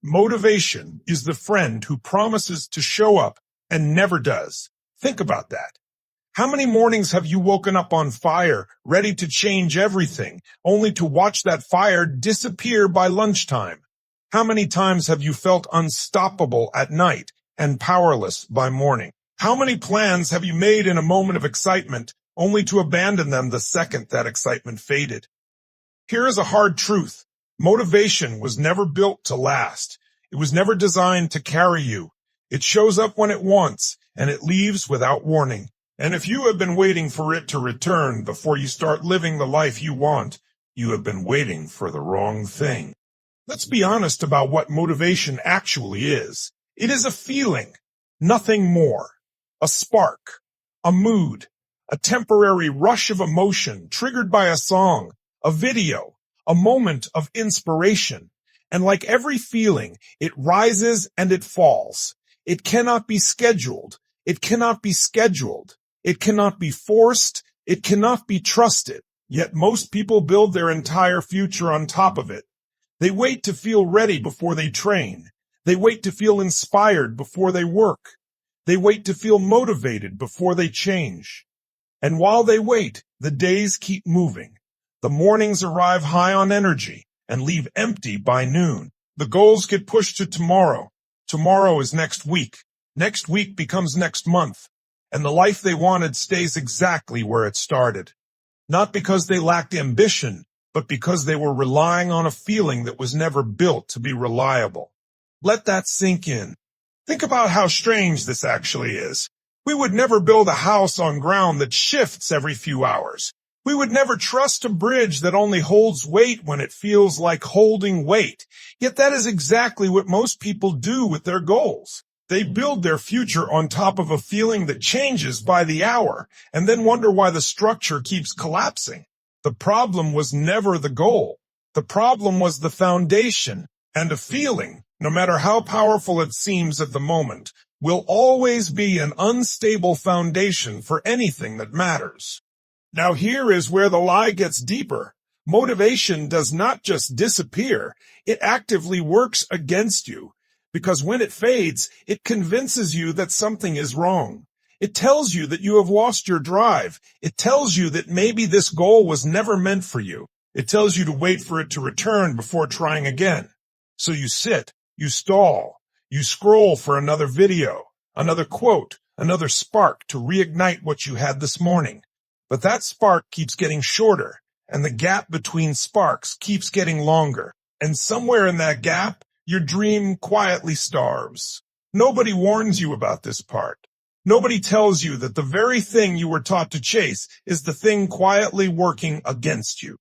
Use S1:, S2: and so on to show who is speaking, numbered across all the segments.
S1: Motivation is the friend who promises to show up and never does. Think about that. How many mornings have you woken up on fire, ready to change everything, only to watch that fire disappear by lunchtime? How many times have you felt unstoppable at night and powerless by morning? How many plans have you made in a moment of excitement, only to abandon them the second that excitement faded? Here is a hard truth. Motivation was never built to last. It was never designed to carry you. It shows up when it wants, and it leaves without warning. And if you have been waiting for it to return before you start living the life you want, you have been waiting for the wrong thing. Let's be honest about what motivation actually is. It is a feeling, nothing more. A spark, a mood, a temporary rush of emotion triggered by a song, a video, a moment of inspiration. And like every feeling, it rises and it falls. It cannot be scheduled. It cannot be scheduled. It cannot be forced. It cannot be trusted. Yet most people build their entire future on top of it. They wait to feel ready before they train. They wait to feel inspired before they work. They wait to feel motivated before they change. And while they wait, the days keep moving. The mornings arrive high on energy and leave empty by noon. The goals get pushed to tomorrow. Tomorrow is next week. Next week becomes next month. And the life they wanted stays exactly where it started. Not because they lacked ambition, but because they were relying on a feeling that was never built to be reliable. Let that sink in. Think about how strange this actually is. We would never build a house on ground that shifts every few hours. We would never trust a bridge that only holds weight when it feels like holding weight. Yet that is exactly what most people do with their goals. They build their future on top of a feeling that changes by the hour, and then wonder why the structure keeps collapsing. The problem was never the goal. The problem was the foundation, and a feeling, no matter how powerful it seems at the moment, will always be an unstable foundation for anything that matters. Now here is where the lie gets deeper. Motivation does not just disappear, it actively works against you. Because when it fades, it convinces you that something is wrong. It tells you that you have lost your drive. It tells you that maybe this goal was never meant for you. It tells you to wait for it to return before trying again. So you sit, you stall, you scroll for another video, another quote, another spark to reignite what you had this morning. But that spark keeps getting shorter, and the gap between sparks keeps getting longer. And somewhere in that gap, your dream quietly starves. Nobody warns you about this part. Nobody tells you that the very thing you were taught to chase is the thing quietly working against you.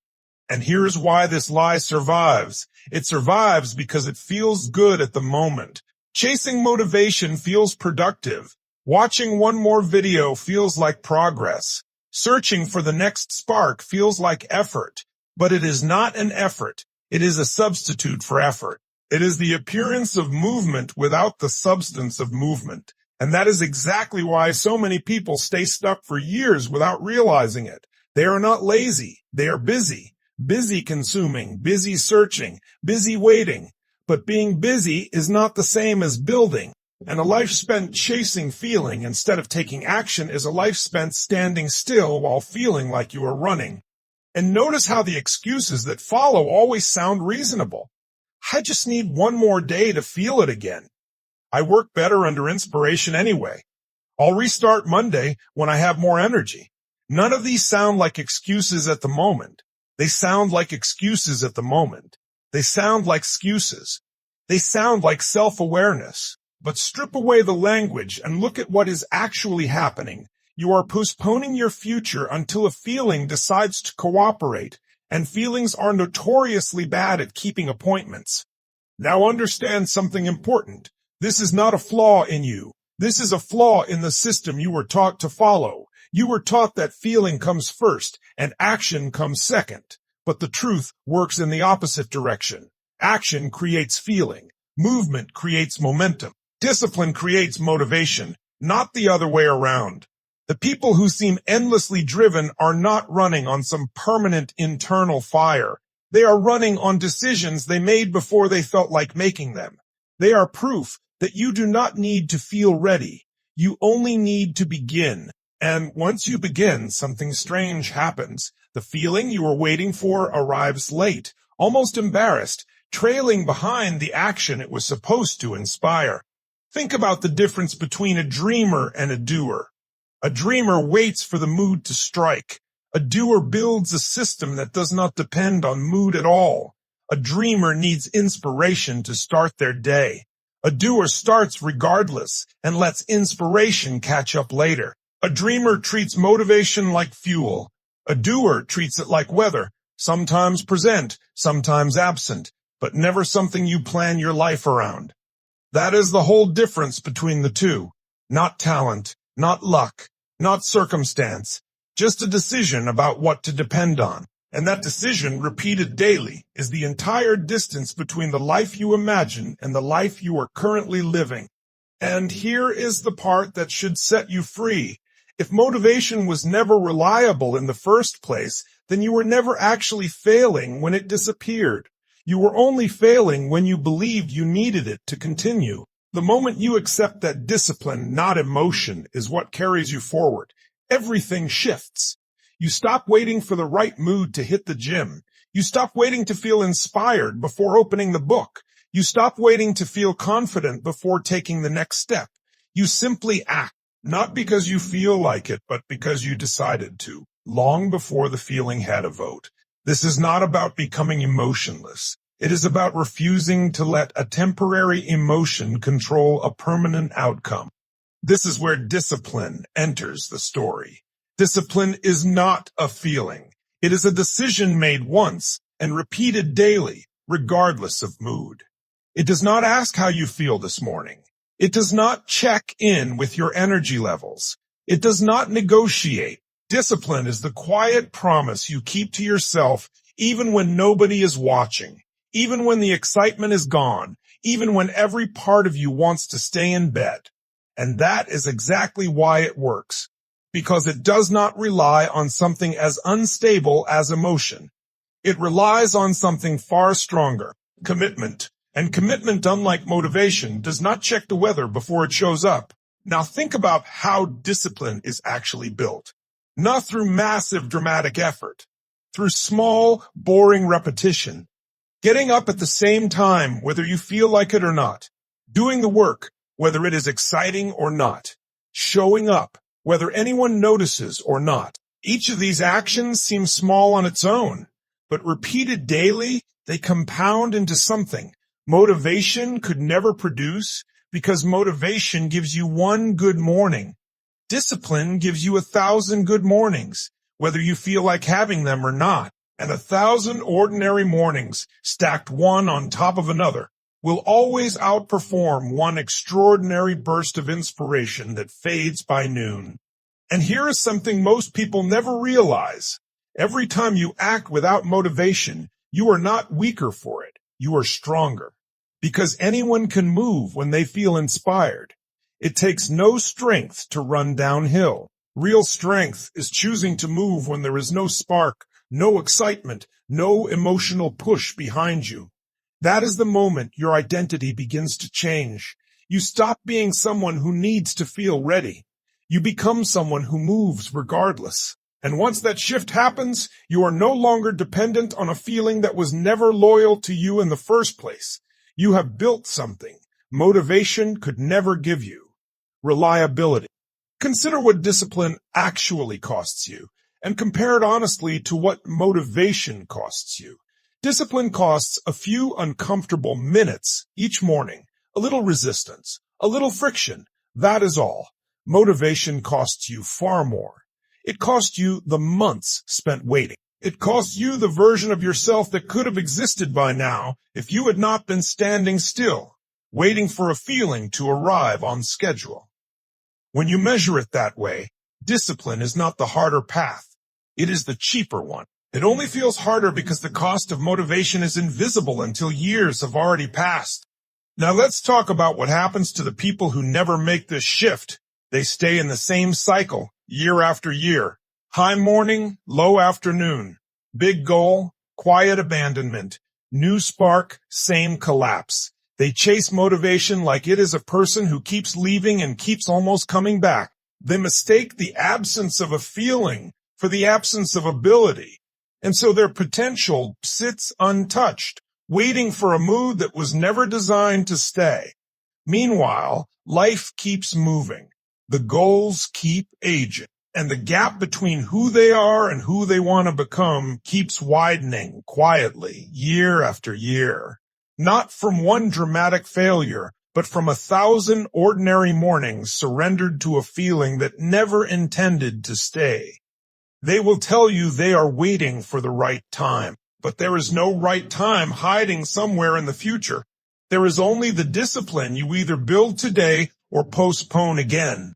S1: And here's why this lie survives. It survives because it feels good at the moment. Chasing motivation feels productive. Watching one more video feels like progress. Searching for the next spark feels like effort. But it is not an effort. It is a substitute for effort. It is the appearance of movement without the substance of movement. And that is exactly why so many people stay stuck for years without realizing it. They are not lazy. They are busy. Busy consuming, busy searching, busy waiting. But being busy is not the same as building. And a life spent chasing feeling instead of taking action is a life spent standing still while feeling like you are running. And notice how the excuses that follow always sound reasonable. I just need one more day to feel it again. I work better under inspiration anyway. I'll restart Monday when I have more energy. None of these sound like excuses at the moment. They sound like excuses at the moment. They sound like excuses. They sound like self-awareness. But strip away the language and look at what is actually happening. You are postponing your future until a feeling decides to cooperate. And feelings are notoriously bad at keeping appointments. Now understand something important. This is not a flaw in you. This is a flaw in the system you were taught to follow. You were taught that feeling comes first and action comes second. But the truth works in the opposite direction. Action creates feeling. Movement creates momentum. Discipline creates motivation, not the other way around. The people who seem endlessly driven are not running on some permanent internal fire. They are running on decisions they made before they felt like making them. They are proof that you do not need to feel ready. You only need to begin. And once you begin, something strange happens. The feeling you were waiting for arrives late, almost embarrassed, trailing behind the action it was supposed to inspire. Think about the difference between a dreamer and a doer. A dreamer waits for the mood to strike. A doer builds a system that does not depend on mood at all. A dreamer needs inspiration to start their day. A doer starts regardless and lets inspiration catch up later. A dreamer treats motivation like fuel. A doer treats it like weather, sometimes present, sometimes absent, but never something you plan your life around. That is the whole difference between the two. Not talent, not luck, not circumstance, just a decision about what to depend on. And that decision, repeated daily, is the entire distance between the life you imagine and the life you are currently living. And here is the part that should set you free. If motivation was never reliable in the first place, then you were never actually failing when it disappeared. You were only failing when you believed you needed it to continue. The moment you accept that discipline, not emotion, is what carries you forward, everything shifts. You stop waiting for the right mood to hit the gym. You stop waiting to feel inspired before opening the book. You stop waiting to feel confident before taking the next step. You simply act, not because you feel like it, but because you decided to, long before the feeling had a vote. This is not about becoming emotionless. It is about refusing to let a temporary emotion control a permanent outcome. This is where discipline enters the story. Discipline is not a feeling. It is a decision made once and repeated daily, regardless of mood. It does not ask how you feel this morning. It does not check in with your energy levels. It does not negotiate. Discipline is the quiet promise you keep to yourself even when nobody is watching, even when the excitement is gone, even when every part of you wants to stay in bed. And that is exactly why it works, because it does not rely on something as unstable as emotion. It relies on something far stronger, commitment. And commitment, unlike motivation, does not check the weather before it shows up. Now think about how discipline is actually built. Not through massive dramatic effort, through small, boring repetition. Getting up at the same time, whether you feel like it or not. Doing the work, whether it is exciting or not. Showing up, whether anyone notices or not. Each of these actions seems small on its own, but repeated daily, they compound into something motivation could never produce, because motivation gives you one good morning. Discipline gives you 1,000 good mornings, whether you feel like having them or not. And 1,000 ordinary mornings, stacked one on top of another, will always outperform one extraordinary burst of inspiration that fades by noon. And here is something most people never realize. Every time you act without motivation, you are not weaker for it. You are stronger. Because anyone can move when they feel inspired. It takes no strength to run downhill. Real strength is choosing to move when there is no spark, no excitement, no emotional push behind you. That is the moment your identity begins to change. You stop being someone who needs to feel ready. You become someone who moves regardless. And once that shift happens, you are no longer dependent on a feeling that was never loyal to you in the first place. You have built something motivation could never give you. Reliability. Consider what discipline actually costs you, and compare it honestly to what motivation costs you. Discipline costs a few uncomfortable minutes each morning, a little resistance, a little friction. That is all. Motivation costs you far more. It costs you the months spent waiting. It costs you the version of yourself that could have existed by now if you had not been standing still, waiting for a feeling to arrive on schedule. When you measure it that way, discipline is not the harder path. It is the cheaper one. It only feels harder because the cost of motivation is invisible until years have already passed. Now let's talk about what happens to the people who never make this shift. They stay in the same cycle, year after year. High morning, low afternoon. Big goal, quiet abandonment. New spark, same collapse. They chase motivation like it is a person who keeps leaving and keeps almost coming back. They mistake the absence of a feeling for the absence of ability. And so their potential sits untouched, waiting for a mood that was never designed to stay. Meanwhile, life keeps moving. The goals keep aging. And the gap between who they are and who they want to become keeps widening quietly, year after year. Not from one dramatic failure, but from 1,000 ordinary mornings surrendered to a feeling that never intended to stay. They will tell you they are waiting for the right time, but there is no right time hiding somewhere in the future. There is only the discipline you either build today or postpone again.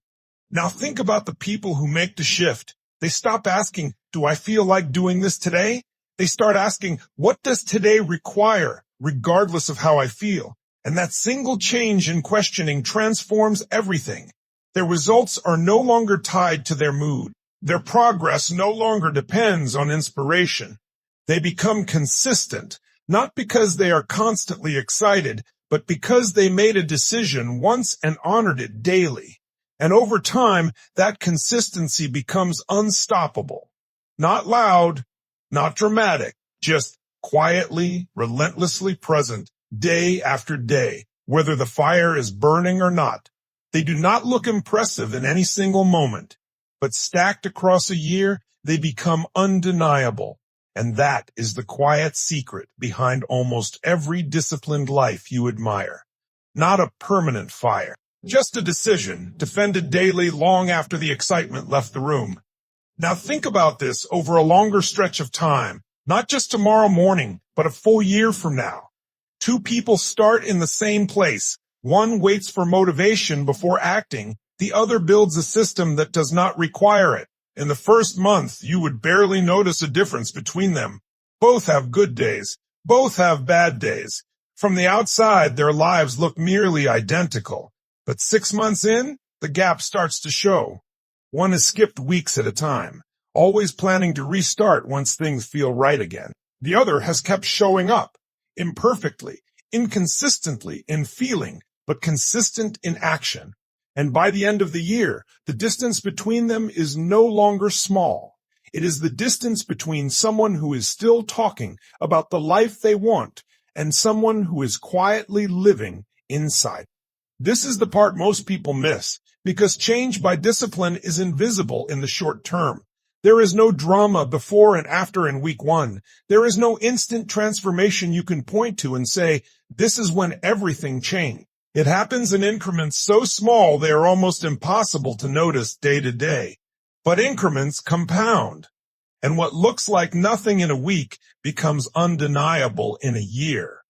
S1: Now think about the people who make the shift. They stop asking, do I feel like doing this today? They start asking, what does today require, regardless of how I feel? And that single change in questioning transforms everything. Their results are no longer tied to their mood. Their progress no longer depends on inspiration. They become consistent, not because they are constantly excited, but because they made a decision once and honored it daily. And over time, that consistency becomes unstoppable. Not loud, not dramatic, just quietly, relentlessly present, day after day, whether the fire is burning or not. They do not look impressive in any single moment, but stacked across a year, they become undeniable. And that is the quiet secret behind almost every disciplined life you admire. Not a permanent fire. Just a decision, defended daily long after the excitement left the room. Now think about this over a longer stretch of time, not just tomorrow morning, but a full year from now. Two people start in the same place. One waits for motivation before acting. The other builds a system that does not require it. In the first month, you would barely notice a difference between them. Both have good days. Both have bad days. From the outside, their lives look nearly identical. But 6 months in, the gap starts to show. One has skipped weeks at a time, always planning to restart once things feel right again. The other has kept showing up, imperfectly, inconsistently in feeling, but consistent in action. And by the end of the year, the distance between them is no longer small. It is the distance between someone who is still talking about the life they want and someone who is quietly living inside. This is the part most people miss, because change by discipline is invisible in the short term. There is no drama before and after in week 1. There is no instant transformation you can point to and say, this is when everything changed. It happens in increments so small they are almost impossible to notice day to day. But increments compound, and what looks like nothing in a week becomes undeniable in a year.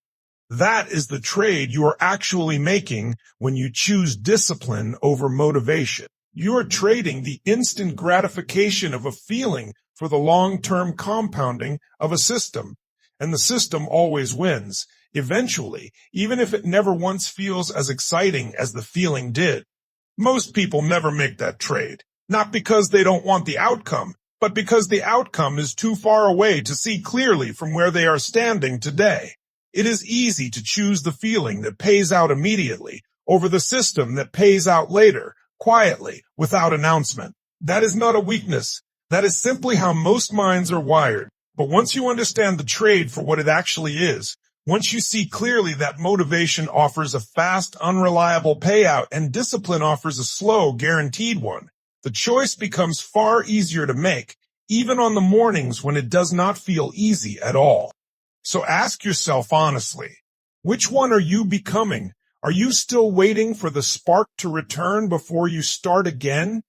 S1: That is the trade you are actually making when you choose discipline over motivation. You are trading the instant gratification of a feeling for the long-term compounding of a system. And the system always wins, eventually, even if it never once feels as exciting as the feeling did. Most people never make that trade, not because they don't want the outcome, but because the outcome is too far away to see clearly from where they are standing today. It is easy to choose the feeling that pays out immediately over the system that pays out later, quietly, without announcement. That is not a weakness. That is simply how most minds are wired. But once you understand the trade for what it actually is, once you see clearly that motivation offers a fast, unreliable payout and discipline offers a slow, guaranteed one, the choice becomes far easier to make, even on the mornings when it does not feel easy at all. So ask yourself honestly, which one are you becoming? Are you still waiting for the spark to return before you start again?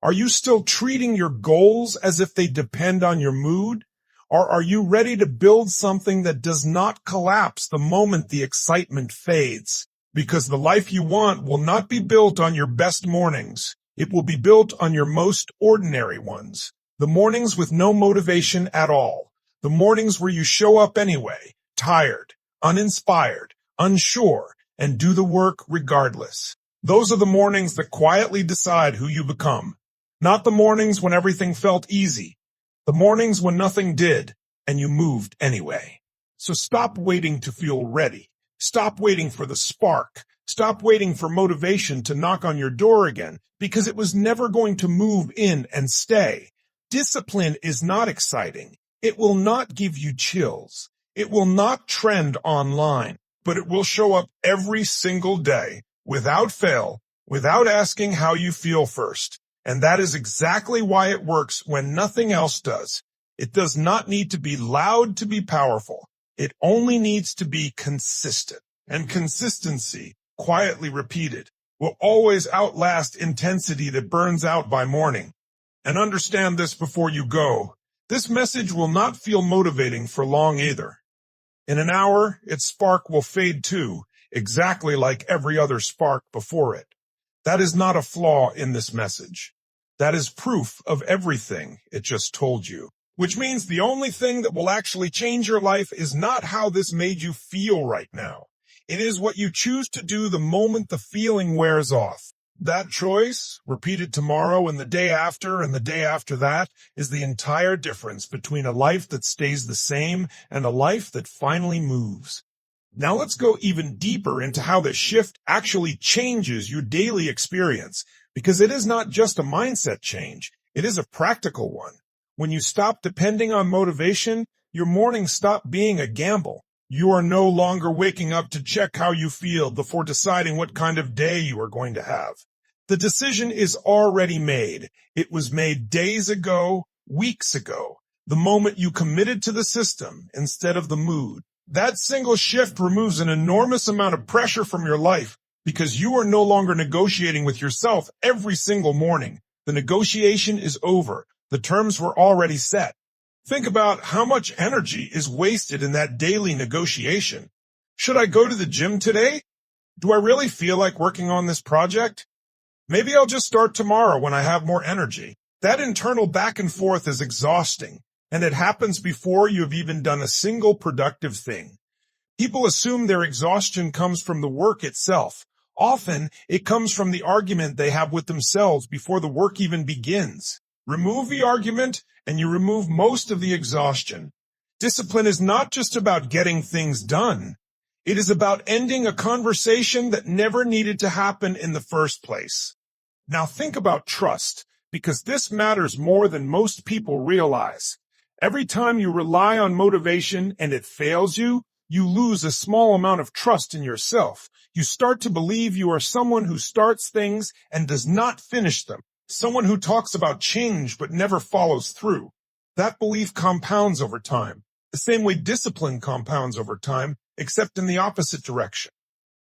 S1: Are you still treating your goals as if they depend on your mood? Or are you ready to build something that does not collapse the moment the excitement fades? Because the life you want will not be built on your best mornings. It will be built on your most ordinary ones. The mornings with no motivation at all. The mornings where you show up anyway, tired, uninspired, unsure, and do the work regardless. Those are the mornings that quietly decide who you become. Not the mornings when everything felt easy. The mornings when nothing did, and you moved anyway. So stop waiting to feel ready. Stop waiting for the spark. Stop waiting for motivation to knock on your door again, because it was never going to move in and stay. Discipline is not exciting. It will not give you chills. It will not trend online, but it will show up every single day, without fail, without asking how you feel first. And that is exactly why it works when nothing else does. It does not need to be loud to be powerful. It only needs to be consistent. And consistency, quietly repeated, will always outlast intensity that burns out by morning. And understand this before you go. This message will not feel motivating for long either. In an hour, its spark will fade too, exactly like every other spark before it. That is not a flaw in this message. That is proof of everything it just told you. Which means the only thing that will actually change your life is not how this made you feel right now. It is what you choose to do the moment the feeling wears off. That choice, repeated tomorrow and the day after that, is the entire difference between a life that stays the same and a life that finally moves. Now let's go even deeper into how this shift actually changes your daily experience, because it is not just a mindset change, it is a practical one. When you stop depending on motivation, your mornings stop being a gamble. You are no longer waking up to check how you feel before deciding what kind of day you are going to have. The decision is already made. It was made days ago, weeks ago, the moment you committed to the system instead of the mood. That single shift removes an enormous amount of pressure from your life because you are no longer negotiating with yourself every single morning. The negotiation is over. The terms were already set. Think about how much energy is wasted in that daily negotiation. Should I go to the gym today? Do I really feel like working on this project? Maybe I'll just start tomorrow when I have more energy. That internal back and forth is exhausting, and it happens before you have even done a single productive thing. People assume their exhaustion comes from the work itself. Often, it comes from the argument they have with themselves before the work even begins. Remove the argument, and you remove most of the exhaustion. Discipline is not just about getting things done. It is about ending a conversation that never needed to happen in the first place. Now think about trust, because this matters more than most people realize. Every time you rely on motivation and it fails you, you lose a small amount of trust in yourself. You start to believe you are someone who starts things and does not finish them. Someone who talks about change but never follows through. That belief compounds over time, the same way discipline compounds over time, except in the opposite direction.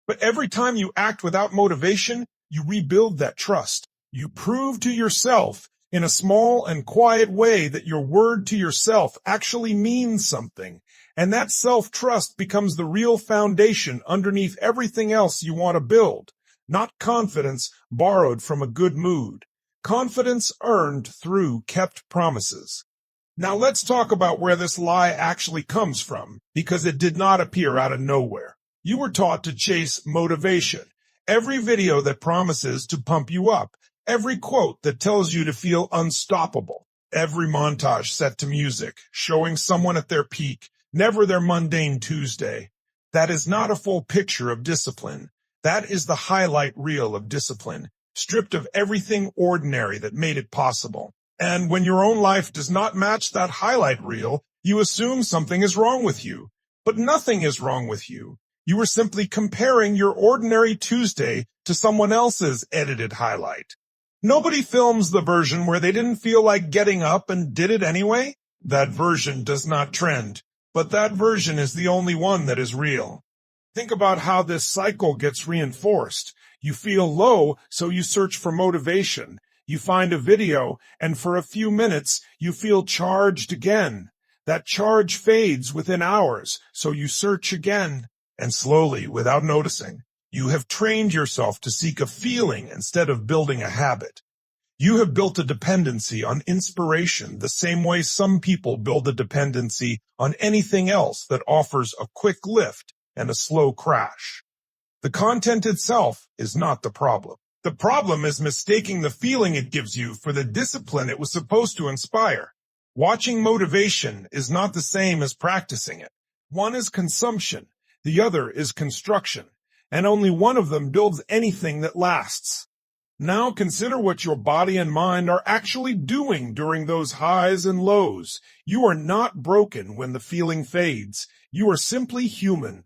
S1: But every time you act without motivation, you rebuild that trust. You prove to yourself in a small and quiet way that your word to yourself actually means something. And that self-trust becomes the real foundation underneath everything else you want to build. Not confidence borrowed from a good mood. Confidence earned through kept promises. Now let's talk about where this lie actually comes from, because it did not appear out of nowhere. You were taught to chase motivation. Every video that promises to pump you up. Every quote that tells you to feel unstoppable. Every montage set to music, showing someone at their peak, never their mundane Tuesday. That is not a full picture of discipline. That is the highlight reel of discipline, stripped of everything ordinary that made it possible. And when your own life does not match that highlight reel, you assume something is wrong with you. But nothing is wrong with you. You are simply comparing your ordinary Tuesday to someone else's edited highlight. Nobody films the version where they didn't feel like getting up and did it anyway. That version does not trend, but that version is the only one that is real. Think about how this cycle gets reinforced. You feel low, so you search for motivation. You find a video, and for a few minutes, you feel charged again. That charge fades within hours, so you search again. And slowly, without noticing, you have trained yourself to seek a feeling instead of building a habit. You have built a dependency on inspiration the same way some people build a dependency on anything else that offers a quick lift and a slow crash. The content itself is not the problem. The problem is mistaking the feeling it gives you for the discipline it was supposed to inspire. Watching motivation is not the same as practicing it. One is consumption. The other is construction, and only one of them builds anything that lasts. Now consider what your body and mind are actually doing during those highs and lows. You are not broken when the feeling fades. You are simply human.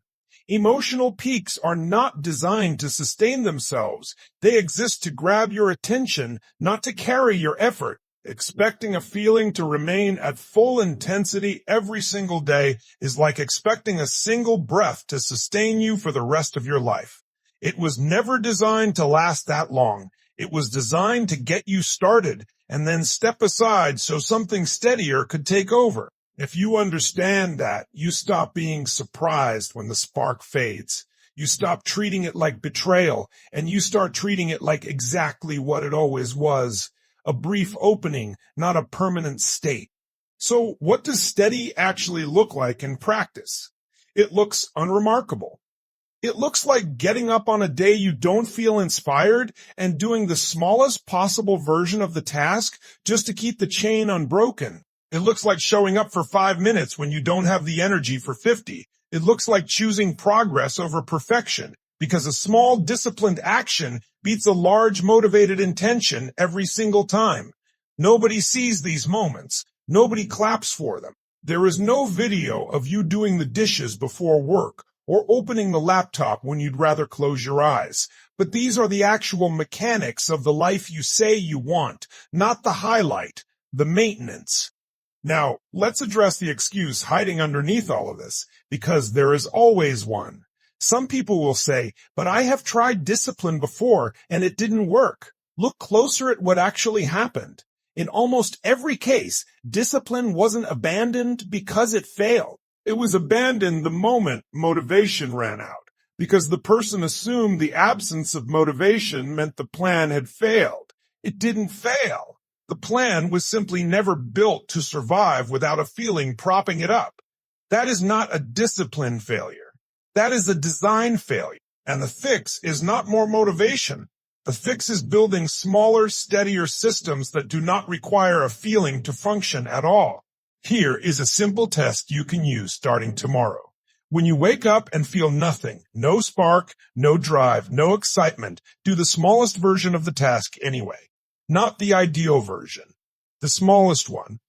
S1: Emotional peaks are not designed to sustain themselves. They exist to grab your attention, not to carry your effort. Expecting a feeling to remain at full intensity every single day is like expecting a single breath to sustain you for the rest of your life. It was never designed to last that long. It was designed to get you started and then step aside so something steadier could take over. If you understand that, you stop being surprised when the spark fades. You stop treating it like betrayal, and you start treating it like exactly what it always was. A brief opening, not a permanent state. So what does steady actually look like in practice? It looks unremarkable. It looks like getting up on a day you don't feel inspired and doing the smallest possible version of the task just to keep the chain unbroken. It looks like showing up for 5 minutes when you don't have the energy for 50. It looks like choosing progress over perfection, because a small disciplined action beats a large motivated intention every single time. Nobody sees these moments. Nobody claps for them. There is no video of you doing the dishes before work or opening the laptop when you'd rather close your eyes. But these are the actual mechanics of the life you say you want, not the highlight, the maintenance. Now, let's address the excuse hiding underneath all of this, because there is always one. Some people will say, but I have tried discipline before and it didn't work. Look closer at what actually happened. In almost every case, discipline wasn't abandoned because it failed. It was abandoned the moment motivation ran out, because the person assumed the absence of motivation meant the plan had failed. It didn't fail. The plan was simply never built to survive without a feeling propping it up. That is not a discipline failure. That is a design failure. And the fix is not more motivation. The fix is building smaller, steadier systems that do not require a feeling to function at all. Here is a simple test you can use starting tomorrow. When you wake up and feel nothing, no spark, no drive, no excitement, do the smallest version of the task anyway. Not the ideal version, the smallest one.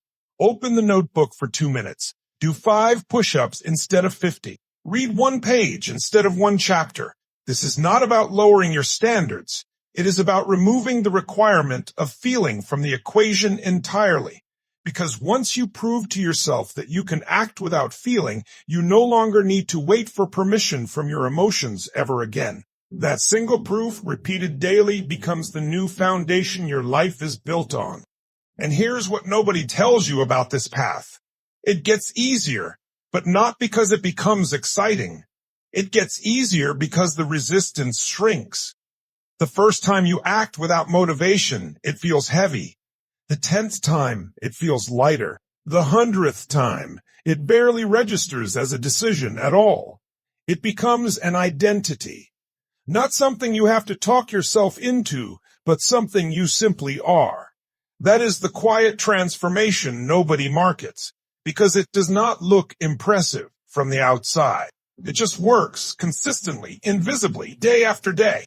S1: Open the notebook for 2 minutes. Do 5 push-ups instead of 50. Read 1 page instead of 1 chapter. This is not about lowering your standards. It is about removing the requirement of feeling from the equation entirely. Because once you prove to yourself that you can act without feeling, you no longer need to wait for permission from your emotions ever again. That single proof, repeated daily, becomes the new foundation your life is built on. And here's what nobody tells you about this path. It gets easier, but not because it becomes exciting. It gets easier because the resistance shrinks. The first time you act without motivation, it feels heavy. The 10th time, it feels lighter. The 100th time, it barely registers as a decision at all. It becomes an identity. Not something you have to talk yourself into, but something you simply are. That is the quiet transformation nobody markets, because it does not look impressive from the outside. It just works consistently, invisibly, day after day.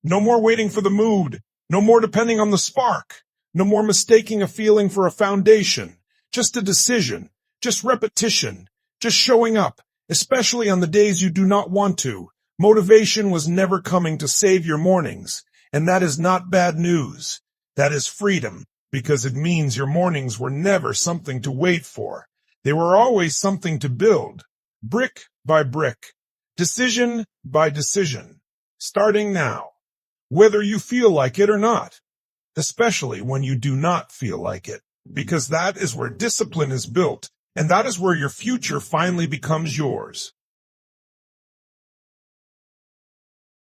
S1: No more waiting for the mood. No more depending on the spark. No more mistaking a feeling for a foundation. Just a decision. Just repetition. Just showing up, especially on the days you do not want to. Motivation was never coming to save your mornings, and that is not bad news. That is freedom, because it means your mornings were never something to wait for. They were always something to build, brick by brick, decision by decision, starting now, whether you feel like it or not, especially when you do not feel like it, because that is where discipline is built, and that is where your future finally becomes yours.